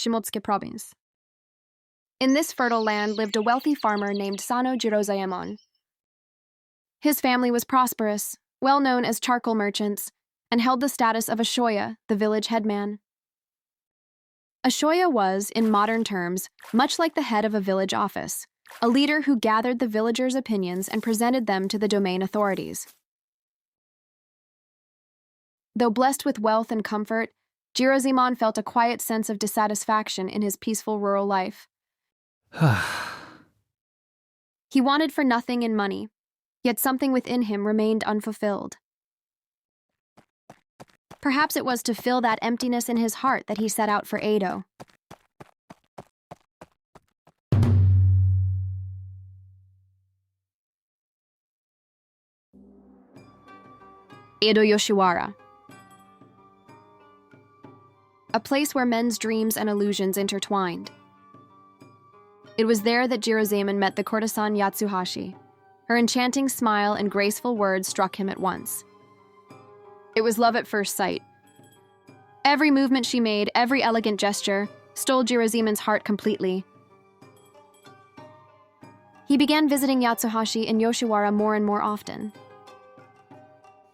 Shimotsuke province. In this fertile land lived a wealthy farmer named Sano Jirozaemon. His family was prosperous, well known as charcoal merchants, and held the status of a shoya, the village headman. A shoya was, in modern terms, much like the head of a village office, a leader who gathered the villagers' opinions and presented them to the domain authorities. Though blessed with wealth and comfort, Jirozaemon felt a quiet sense of dissatisfaction in his peaceful rural life. He wanted for nothing in money, yet something within him remained unfulfilled. Perhaps it was to fill that emptiness in his heart that he set out for Edo. Edo Yoshiwara. A place where men's dreams and illusions intertwined. It was there that Jirozaemon met the courtesan Yatsuhashi. Her enchanting smile and graceful words struck him at once. It was love at first sight. Every movement she made, every elegant gesture, stole Jirozaemon's heart completely. He began visiting Yatsuhashi in Yoshiwara more and more often.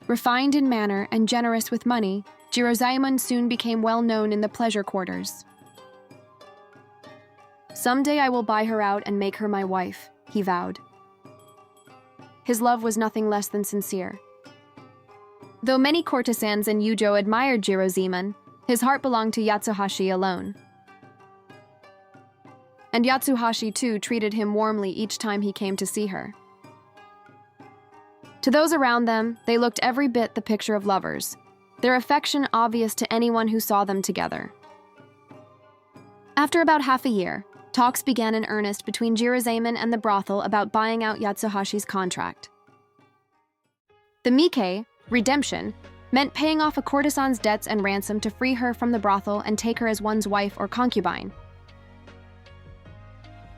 Refined in manner and generous with money, Jirozaemon soon became well known in the pleasure quarters. "Someday I will buy her out and make her my wife," he vowed. His love was nothing less than sincere. Though many courtesans and yujo admired Jirozaemon, his heart belonged to Yatsuhashi alone. And Yatsuhashi, too, treated him warmly each time he came to see her. To those around them, they looked every bit the picture of lovers, their affection obvious to anyone who saw them together. After about half a year, talks began in earnest between Jirozaemon and the brothel about buying out Yatsuhashi's contract. The miuke, redemption, meant paying off a courtesan's debts and ransom to free her from the brothel and take her as one's wife or concubine.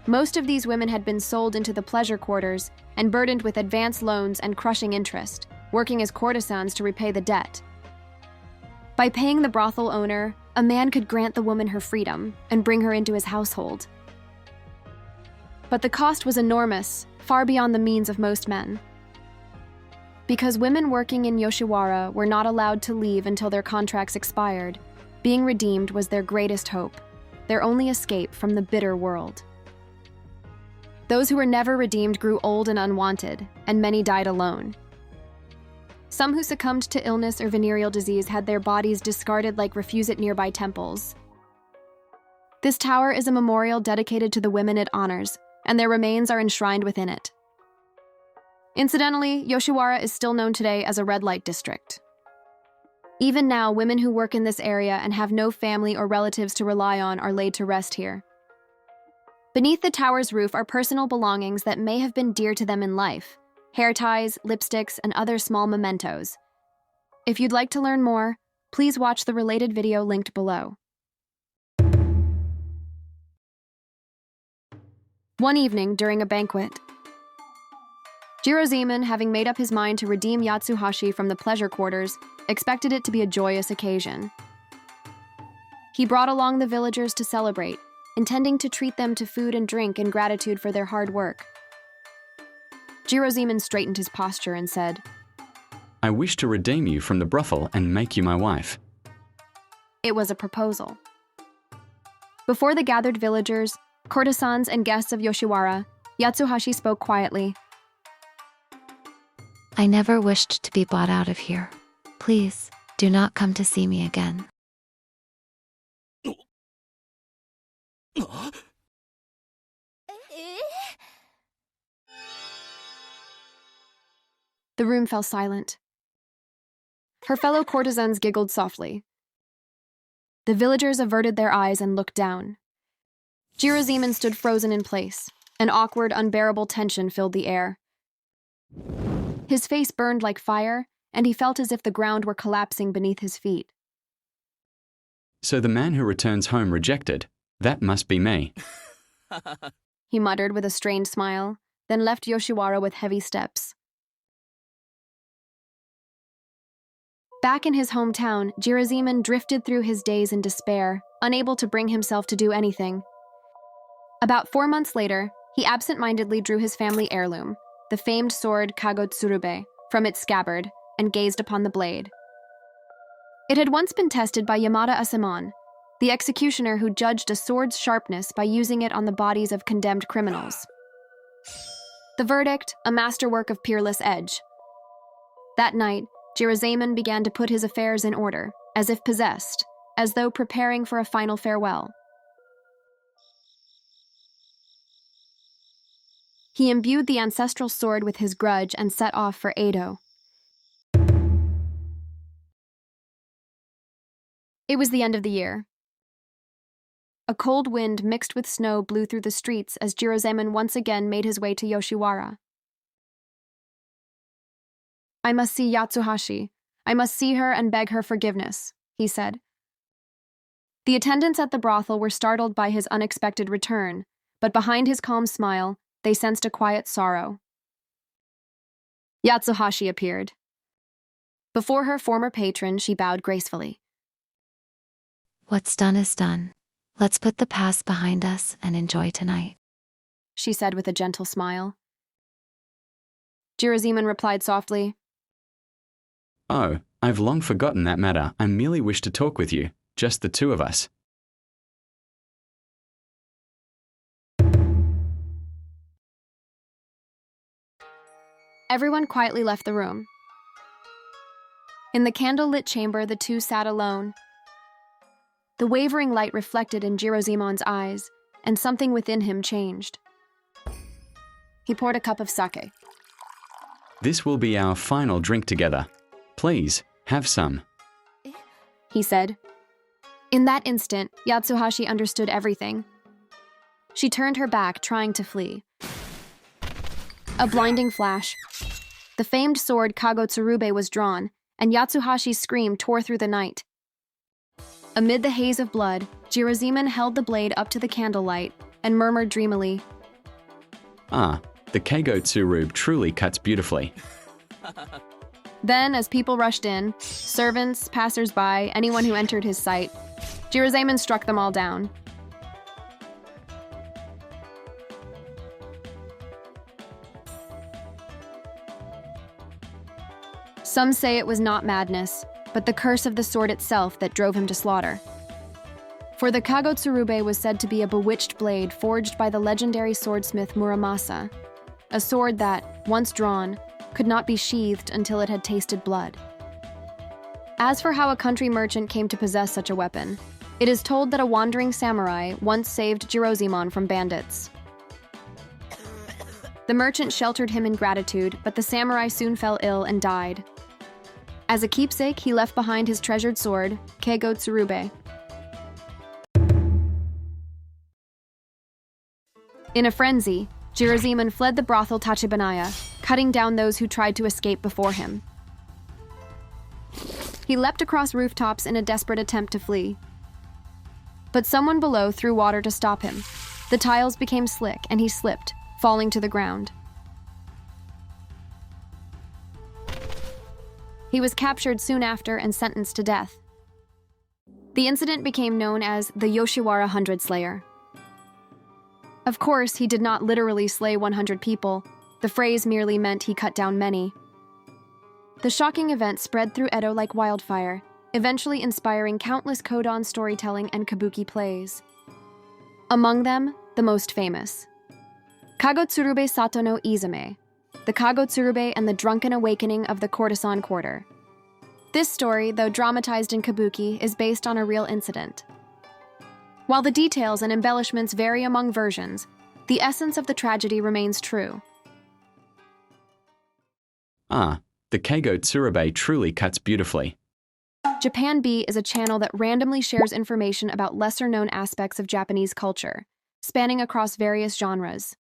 Most of these women had been sold into the pleasure quarters and burdened with advance loans and crushing interest, working as courtesans to repay the debt. By paying the brothel owner, a man could grant the woman her freedom and bring her into his household. But the cost was enormous, far beyond the means of most men. Because women working in Yoshiwara were not allowed to leave until their contracts expired, being redeemed was their greatest hope, their only escape from the bitter world. Those who were never redeemed grew old and unwanted, and many died alone. Some who succumbed to illness or venereal disease had their bodies discarded like refuse at nearby temples. This tower is a memorial dedicated to the women it honors, and their remains are enshrined within it. Incidentally, Yoshiwara is still known today as a red light district. Even now, women who work in this area and have no family or relatives to rely on are laid to rest here. Beneath the tower's roof are personal belongings that may have been dear to them in life: hair ties, lipsticks, and other small mementos. If you'd like to learn more, please watch the related video linked below. One evening during a banquet, Jirozaemon, having made up his mind to redeem Yatsuhashi from the pleasure quarters, expected it to be a joyous occasion. He brought along the villagers to celebrate, intending to treat them to food and drink in gratitude for their hard work. Jirozaemon straightened his posture and said, "I wish to redeem you from the brothel and make you my wife." It was a proposal. Before the gathered villagers, courtesans, and guests of Yoshiwara, Yatsuhashi spoke quietly. "I never wished to be bought out of here. Please, do not come to see me again." The room fell silent. Her fellow courtesans giggled softly. The villagers averted their eyes and looked down. Jirozaemon stood frozen in place. An awkward, unbearable tension filled the air. His face burned like fire, and he felt as if the ground were collapsing beneath his feet. "So the man who returns home rejected, that must be me." He muttered with a strained smile, then left Yoshiwara with heavy steps. Back in his hometown, Jirozaemon drifted through his days in despair, unable to bring himself to do anything. About 4 months later, he absent-mindedly drew his family heirloom, the famed sword Kagotsurube, from its scabbard and gazed upon the blade. It had once been tested by Yatsuhashi, the executioner who judged a sword's sharpness by using it on the bodies of condemned criminals. The verdict, a masterwork of peerless edge. That night, Jirozaemon began to put his affairs in order, as if possessed, as though preparing for a final farewell. He imbued the ancestral sword with his grudge and set off for Edo. It was the end of the year. A cold wind mixed with snow blew through the streets as Jirozaemon once again made his way to Yoshiwara. "I must see Yatsuhashi. I must see her and beg her forgiveness," he said. The attendants at the brothel were startled by his unexpected return, but behind his calm smile, they sensed a quiet sorrow. Yatsuhashi appeared. Before her former patron, she bowed gracefully. What's done is done. Let's put the past behind us and enjoy tonight, she said with a gentle smile. Jirozaemon replied softly, Oh, I've long forgotten that matter. I merely wish to talk with you, just the two of us. Everyone quietly left the room. In the candle-lit chamber, the two sat alone. The wavering light reflected in Jirozaemon's eyes, and something within him changed. He poured a cup of sake. This will be our final drink together. Please, have some, he said. In that instant, Yatsuhashi understood everything. She turned her back, trying to flee. A blinding flash. The famed sword Kagotsurube was drawn, and Yatsuhashi's scream tore through the night. Amid the haze of blood, Jirozaemon held the blade up to the candlelight and murmured dreamily, Ah, the Kagotsurube truly cuts beautifully. Then, as people rushed in, servants, passers-by, anyone who entered his sight, Jirozaemon struck them all down. Some say it was not madness, but the curse of the sword itself that drove him to slaughter. For the Kagotsurube was said to be a bewitched blade forged by the legendary swordsmith Muramasa, a sword that, once drawn, could not be sheathed until it had tasted blood. As for how a country merchant came to possess such a weapon, it is told that a wandering samurai once saved Jirozaemon from bandits. The merchant sheltered him in gratitude, but the samurai soon fell ill and died. As a keepsake, he left behind his treasured sword, Kagotsurube. In a frenzy, Jirozaemon fled the brothel Tachibanaya, cutting down those who tried to escape before him. He leapt across rooftops in a desperate attempt to flee. But someone below threw water to stop him. The tiles became slick, and he slipped, falling to the ground. He was captured soon after and sentenced to death. The incident became known as the Yoshiwara 100 Slayer. Of course, he did not literally slay 100 people. The phrase merely meant he cut down many. The shocking event spread through Edo like wildfire, eventually inspiring countless kōdan storytelling and kabuki plays. Among them, the most famous. Kagotsurube Sato no Izame, the Kagotsurube and the Drunken Awakening of the Courtesan Quarter. This story, though dramatized in kabuki, is based on a real incident. While the details and embellishments vary among versions, the essence of the tragedy remains true. Ah, the Kagotsurube truly cuts beautifully. Japan B is a channel that randomly shares information about lesser-known aspects of Japanese culture, spanning across various genres.